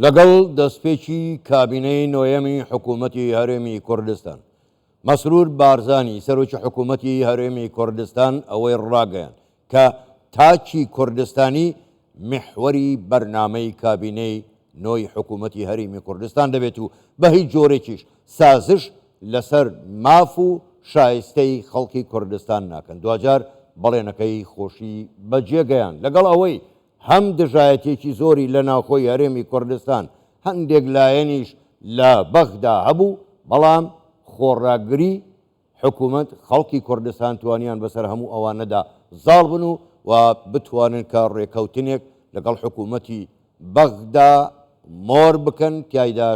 لەگەڵ دەستپێکی کابینەی نۆیەمی حکوومەتی هەرێمی کوردستان مەسرور بارزانی سەرۆکی حکوومەتی هەرێمی کوردستان ئەوەی ڕاگەیان کە تاچی کوردستانی محوەری بەرنامەی کابینەی نۆی حکوومەتی هەرێمی کوردستان دەبێت و بە هیچ جۆرێکیش سازش لەسەر ماف و شایستەی خەڵکی کوردستان ناکەن. دوجار بەڵێنەکەی خۆشی بەجێگەیان لەگەڵ ئەوەی هەم دژایەتێکی زۆری لە ناوخۆی هەرێمی کوردستان هەندێک لایەنیش لە بەغدا هەبوو، بەڵام خۆڕاگری حکوومەت خەڵکی کوردستان توانیان بەسەر هەموو ئەوانەدا زاڵ بن و بتوانن کە ڕێکەوتنێک لەگەڵ حکوومەتی بەغدا مۆر بکەن تایدا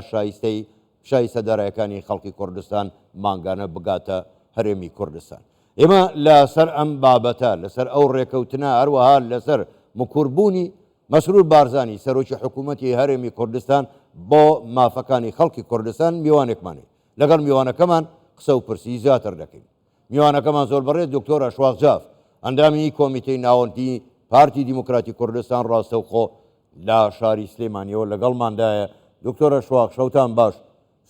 شایستە دارایەکانی خەڵکی کوردستان ماگانە بگاتە هەرێمی کوردستان. ئێمە لەسەر ئەم بابەتە لەسەر ئەو ڕێکەوتنە هەروەها لەسەر مکوربوونی مەسرور بارزانی سەرۆکی حکوومەتی هەرێمی کوردستان بۆ مافەکانی خەڵکی کوردستان میوانێکمانێ لەگەڵ میوانەکەمان قسە و پرسی زیاتر دەکەین. میوانەکەمان زۆر بەڕێز دکتۆر ئەشواق جاف ئەندامی کۆمیتەی ناوەندی پارتی دیموکراتی کوردستان ڕاستەوخۆ لە شاری سلێمانیەوە لەگەڵماندایە. دکتۆر ئەشواق شەوتان باش،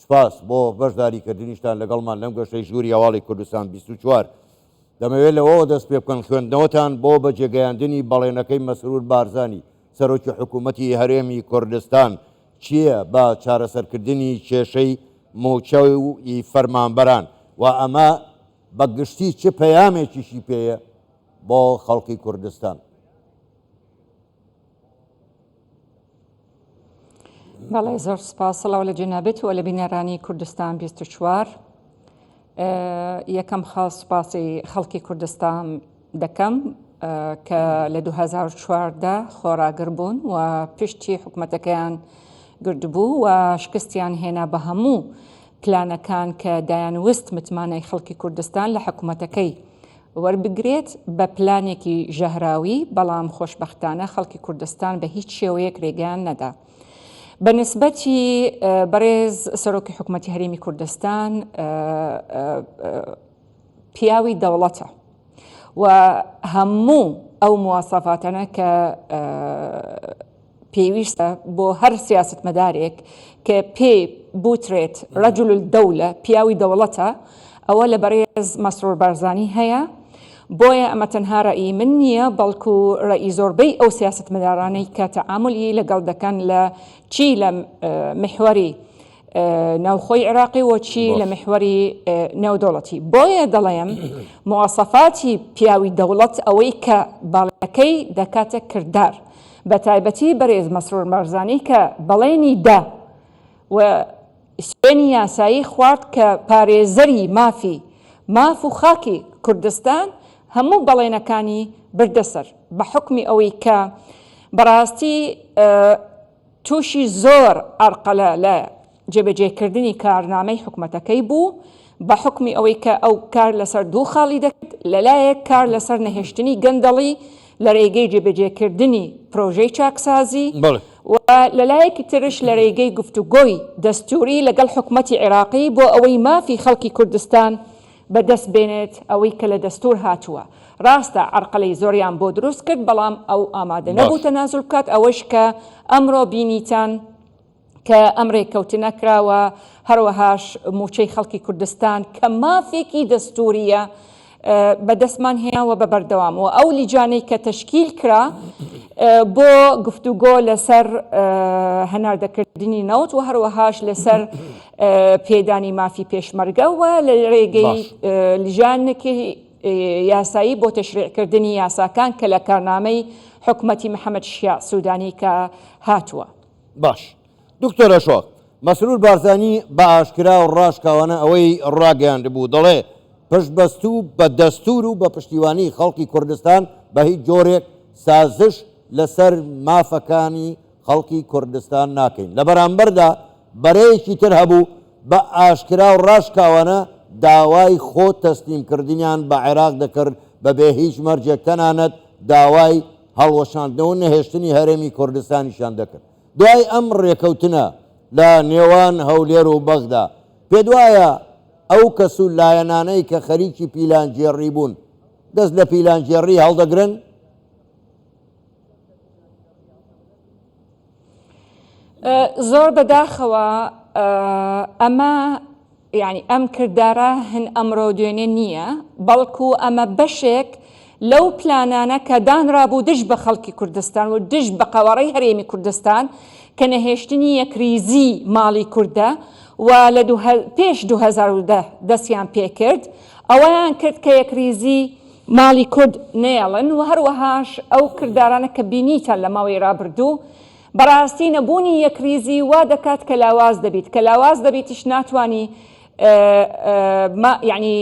سپاس بۆ بەشداریکردنیشتان لەگەڵمان لەم گەشەی ژووری هەواڵی کوردستان 24. دەمەوێت لەوەوە دەست پێ بکەن خوێندنەوەتان بۆ بەجێگەیاندنی بەڵێنەکەی مەسرور بارزانی سەرۆکی حکوومەتی هەرێمی کوردستان چییە بە چارەسەرکردنی کێشەی موچەوی فەرمانبەران و ئەمە بە گشتی چه پەیامێکیشی پێیە بۆ خەڵکی کوردستان. بەڵێ زۆر سپاس سڵاو لە جێنابێت و لە بینەرانی کوردستان 24. یەکەم خاڵ سوپاسی خەڵکی کوردستان دەکەم کە لە 2014 خۆراگر بوون و پشتی حکوومەتەکەیان گردبوو و شکستیان هێنا بە هەموو پلانەکان کە دایانویست متمانەی خەڵکی کوردستان لە حکوومەتەکەی وەربگرێت بە پلانێکی ژەهراوی، بەڵام خۆشبەختانە خەڵکی کوردستان بە هیچ شێوەیەک ڕێگەیان نەدا. بەنسبەتی بەڕێز سەرۆکی حکوومەتی هەرێمی کوردستان پیاوی دەوڵەتە و هەموو ئەو مواسەفاتانە کە پێویستە بۆ هەر سیاسەتمەدارێک کە پێ بوترێت ڕەجل الدەولە پیاوی دەوڵەتە، ئەوە لە بەڕێز مەسرور بارزانی هەیە. بۆیە ئەمە تەنها ڕەئی من نییە، بەڵکو ڕەئی زۆربەی ئەو سیاسەتمەدارانەی کە تەعاملی لەگەڵ دەکەن لە چی لە محوەری ناوخۆی عێراقی و چی لە محوەری نێودەوڵەتی. بۆیە دەڵێم مواسەفاتی پیاوی دەوڵەت ئەوەی کە باڵەکەی دەکاتە کردار، بە تایبەتی بەڕێز مەسرور بارزانی کە بەڵێنی دا و سوێنی یاسایی خوارد کە پارێزەری ماف و خاکی کوردستان هەموو بەڵێنەکانی بردەسەر بە حکمی ئەوەی کە بەڕاستی تووشی زۆر ئەرقەلە لە جێبەجێکردنی کارنامەی حکوومەتەکەی بوو، بە حکمی ئەوەی کە ئەو کار لەسەر دوو خاڵی دەکرد، لەلایەک کار لەسەر نەهێشتنی گەندەڵی لە ڕێگەی جێبەجێکردنی پرۆژەی چاکسازی و لەلایەکی ترش لە ڕێگەی گفتوگۆی دەستوری لەگەڵ حکوومەتی عێراقی بۆ ئەوەی مافی خەڵکی کوردستان بەدەست بێنێت ئەوەی کە لە دەستور هاتووە. ڕاستە عەرقەلەی زۆریان بۆ دروست کرد، بەڵام ئەو ئامادە نەبوو تەنازل بکات. ئەوەش کە ئەمڕۆ بینیتان کە ئەم ڕێککەوتنە کراوە، هەروەهاش موچەی خەڵکی کوردستان کە مافێکی دەستوریە بەدەستمان هێناوە بە بەردەوام و ئەو لیجانەی کە تەشکیل کرا بۆ گفتوگۆ لەسەر هەناردەکردنی نەوت و هەروەهاش لەسەر پێدانی مافی پێشمەرگە و لە ڕێگەی لیژانێکی یاسایی بۆ تەشریعکردنی یاساکان کە لە کارنامەی حکوومەتی محەممەد شیاع سوودانی کە هاتووە. باش دکتۆر ئەشواق، مەسرور بارزانی بە ئاشکرا و ڕاشکاوانە ئەوەی ڕاگەیاندبوو، دەڵێ پشتبەستوو بە دەستور و بە پشتیوانی خەڵکی کوردستان بە هیچ جۆرێک سازش لەسەر مافەکانی خەڵکی کوردستان ناکەین. لە بەرامبەردا بەرەیەکی تر هەبوو بە ئاشکرا و ڕاشکاوانە داوای خۆ تەسلیمکردنیان بە عێراق دەکرد بەبێ هیچ مەرجێک، تەنانەت داوای هەڵوەشاندنەوە نەهێشتنی هەرێمی کوردستانیشان دەکرد. دوای ئەم ڕێکەوتنە لە نێوان هەولێر و بەغدا پێ دوایە ئەو کەس و لایەنانەی کە خەریکی پیلانجێڕی بوون دەست لە پیلانجێڕی هەڵدەگرن؟ زۆر بەداخەوە ئەمە یعنی ئەم کردارە هەن ئەمڕۆ دوێنێ نییە، بەڵکو ئەمە بەشێک لەو پلانانە کە دانرابوو دژ بە خەڵکی کوردستان و دژ بە قەوەڕەی هەرێمی کوردستان کە نەهێشتنی یەکریزی ماڵی کووردە و لە پێش 2010 دەستیان پێکرد، ئەوەیان کرد کە یەکریزی ماڵی کورد نێڵن و هەروەهاش ئەو کردارانە کە بینیتان لە ماوەی ڕابردوو بەڕاستی نەبوونی یەکریزی وا دەکات کە لاواز دەبیت، کە لاواز دەبیتش ناتوانی یعنی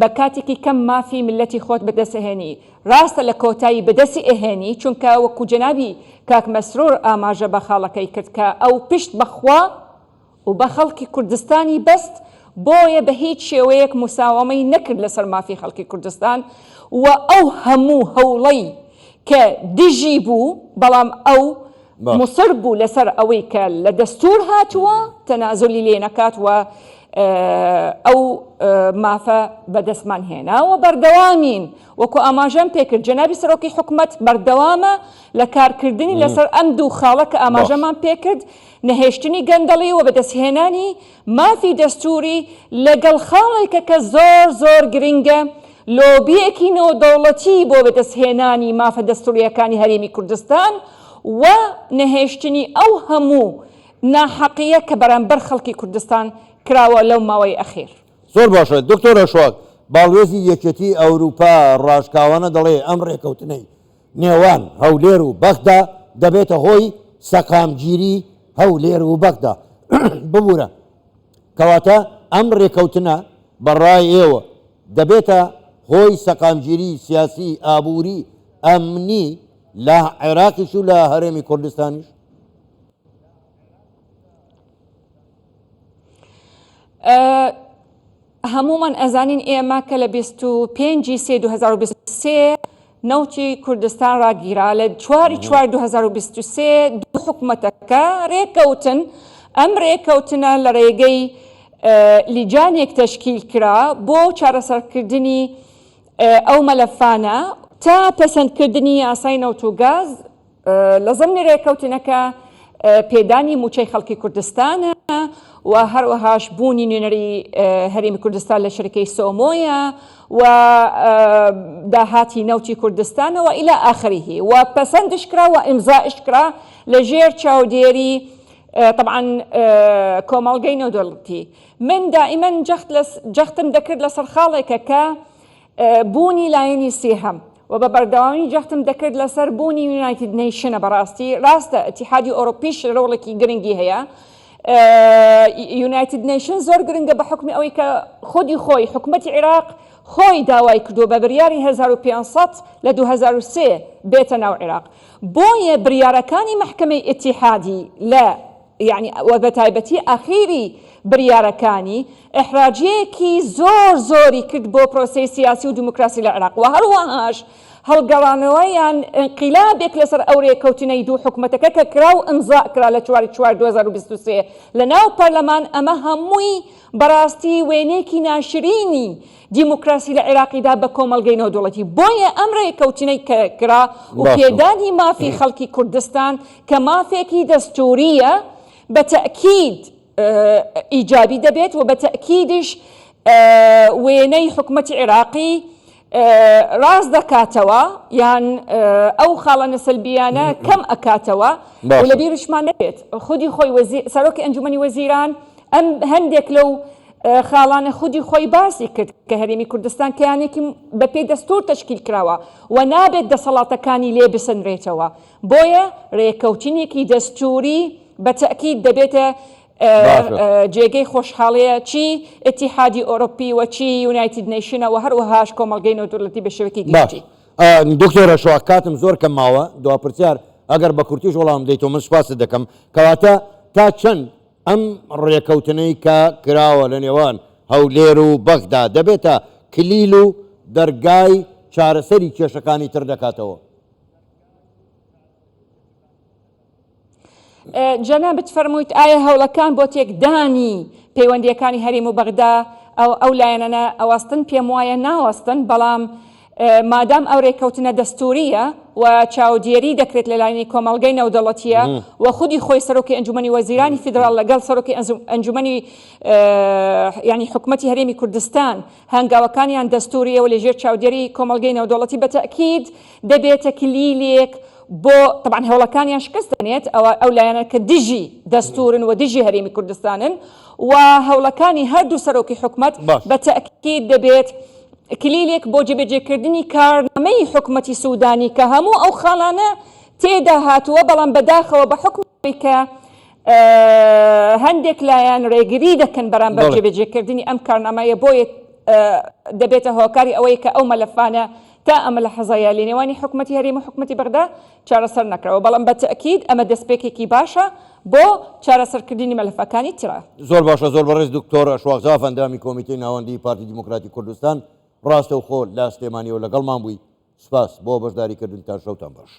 بە کاتێکی کەم مافی ملەتی خۆت بەدەستهێنی، ڕاستە لە کۆتایی بەدەستی ئەهێنی، چونکە وەکو جەنابی کاک مەسرور ئاماژە بە خاڵەکەی کرد کە ئەو پشت بەخوا و بە خەڵکی کوردستانی بەست، بۆیە بە هیچ شێوەیەک مساومەی نەکرد لەسەر مافی خەڵکی کوردستان و ئەو هەموو هەوڵەی کە دژی بوو بەڵام ئەو مصر بوو لەسەر ئەوەی کە لە دەستور هاتووە تەنازلی لێ نەکات و ئەو مافە بەدەستمان هێنا و بەردەوامین وەکو ئاماژەم پێکرد جەنابی سەرۆکی حکوومەت بەردەوامە لە کارکردنی لەسەر ئەم دوو خاڵە کە ئاماژەمان پێکرد، نەهێشتنی گەندەڵی و بەدەستهێنانی مافی دەستوری لەگەڵ خاڵێکە کە زۆر زۆر گرنگە لۆبیەکی نێودەوڵەتی بۆ بەدەستهێنانی مافە دەستوریەکانی هەرێمی کوردستان و نەهێشتنی ئەو هەموو ناحەقیە کە بەرامبەر خەڵکی کوردستان کراوە لەو ماوەی ئەخیر. زۆر باشە دکتۆرە شوات، باڵێزی یەکێتی ئەوروپا ڕاشکاوانە دەڵێ ئەم ڕێکەوتنەی نێوان هەولێر و بەغدا دەبێتە هۆی سەقامگیری هەولێر و بەغدا. ببوورە کەواتە ئەم ڕێکەوتنە بەڕای ئێوە دەبێتە هۆی سەقامگیری سیاسی ئابووری ئەمنی لە عێراقیش و لە هەرێمی کوردستانیش؟ هەمومان ئەزانین ئێمە کە لە 25/3/2023 نەوتی کوردستان ڕاگیرا لە 4/4/2023 دوو حکوومەتەکە ڕێکەوتن. ئەم ڕێکەوتنە لە ڕێگەی لیجانێک تەشکیل کرا بۆ چارەسەرکردنی ئەو مەلەفانە تا پەسەندکردنی یاسای نەوت و گاز. لە زەمنی ڕێکەوتنەکە پێدانی موچەی خەڵکی کوردستانە و هەروەهاش بوونی نوێنەری هەرێمی کوردستان لە شەریکەی سۆمۆیە و داهاتی نەوتی کوردستانەوە ئیلا ئاخریه و پەسەندش کرا و ئیمزائش کرا لە ژێر چاودێری طبعا کۆمەڵگەی نێودەوڵەتی. من دائما جەختم دەکرد لەسەر خاڵێکە کە بوونی لایەنی سێهەم و بە بەردەوامی جەختم دەکرد لەسەر بوونی یونایتد نیشنە. بەڕاستی ڕاستە ئەتیحادی ئۆڕۆپیش ڕۆڵێکی گرنگی هەیە. یونایتد نیشن زۆر گرنگە بە حکمی ئەوەی کە خودی خۆی حکوومەتی عێراق خۆی داوای کردو بە بریاری 1500 لە 2003 بێتە ناو عێراق. بۆیە بریارەکانی محکمەی ئەتیحادی لە یعنی و بە تایبەتی ئەخیری بریارەکانی ئەحراجەیەکی زۆر زۆری کرد بۆ پرۆسەی سیاسی و دیموکراسی لە عێراق و هەروەهاش هەڵگەڕانەوەیان انقلابێک لەسەر ئەو ڕێکەوتنەی دوو حکوومەتەکە کە کرا و ئەمزا کرا لە 4/4/2023 لە ناو پەرلەمان. ئەمە هەمووی بەڕاستی وێنێکی ناشرینی دیموکراسی لە عێراقیدا بە کۆمەڵگەی نێودەوڵەتی. بۆیە ئەم ڕێکەوتنەی کە کرا و پێدانی مافی خەڵکی کوردستان کە مافێکی دەستوریە بە تەئکید ئیجابی دەبێت و بە تەئکیدش وێنەی حکوومەتی عێراقی ڕاست دەکاتەوە یان ئەو خاڵە نەسەلبیانە کەم ئەکاتەوە و لە بیرشمان نەبێت. خودی خۆی سەرۆکی ئەنجومەنی وەزیران ئەم هەندێک لەو خاڵانە خودی خۆی باسی کرد کە هەرێمی کوردستان کەیانێکی بەپێی دەستور تەشکیل کراوە و نابێت دەسەڵاتەکانی لێ بسنرێتەوە. بۆیە ڕێکەوتنێکی دەستوری بە تەئکید دەبێتە جێگەی خۆشحاڵەیە چی ئەتیحادی ئۆڕۆپی و چی یونایتد نیشنە و هەروەهاش کۆمەڵگەی نێودەوڵەتی بە شێوەیەکی گشتی. دکتۆرە شوات کاتم زۆر کەم ماوە دواپرسیار ئەگەر بە کورتیش وەڵام دەیتەوە من سوپاست دەکەم کەواتە تا چەند ئەم ڕێکەوتنەی کە کراوە لە نێوان هەولێر و بەغدا دەبێتە کلیل و دەرگای چارەسەری کێشەکانی تر دەکاتەوە؟ جەنابەت فەرموویت ئایا هەوڵەکان بۆ تێکدانی پەیوەندیەکانی هەرێم و بەغدا ئەو لایەنانە ئەوەستن؟ پێم وایە ناوەستن، بەڵام مادام ئەو ڕێککەوتنە دەستوریە و چاودێری دەکرێت لە لایەنی کۆمەڵگەی نێودەوڵەتیە و خودی خۆی سەرۆکی ئەنجومەنی وەزیرانی فیدراڵ لەگەڵ سەرۆکی ئەنجومەنی ینی حکوومەتی هەرێمی کوردستان هەنگاوەکانیان دەستوریەوە لەژێر چاودێری کۆمەڵگەی نێودەوڵەتی بەتەکید دەبێتە کلیلێک بۆ طبعا هەوڵەکانیان شکست دەنێت ئەو لایەنە کە دژی دەستورن و دژی هەرێمی کوردستانن و هەوڵەکانی هەردوو سەرۆکی حکوومەت بەتەکید دەبێت کلیلێک بۆ جێبەجێکردنی کارنامەی حکوومەتی سوودانی کە هەموو ئەو خاڵانە تێدا هاتووە بەڵام بەداخەوە بە حکومی کە هەندێک لایەن ڕێگری دەکەن بەرامبەر جێبەجێکردنی ئەم کارنامەیە بۆیە دەبێتە هۆکاری ئەوەی کە ئەو مەلەفانە تا ئەمە لە حەزایە لە نێوانی حکوومەتی هەرێم و حکوومەتی بەغدا چارەسەر نەکراوە بەڵام بەتەکید ئەمە دەستپێکێکی باشە بۆ چارەسەرکردنی مەلەفەکانی ترە. زۆر باشە، زۆر بەڕێز دکتۆر ئەشواغزاف ئەندامی کۆمیتەی ناوەندی پارتی دیموکراتی کوردستان ڕاستە و خۆ لا سلێمانیەوە لەگەڵمان بووی. سپاس بۆ بەشداریکردن تا شەوتان باش.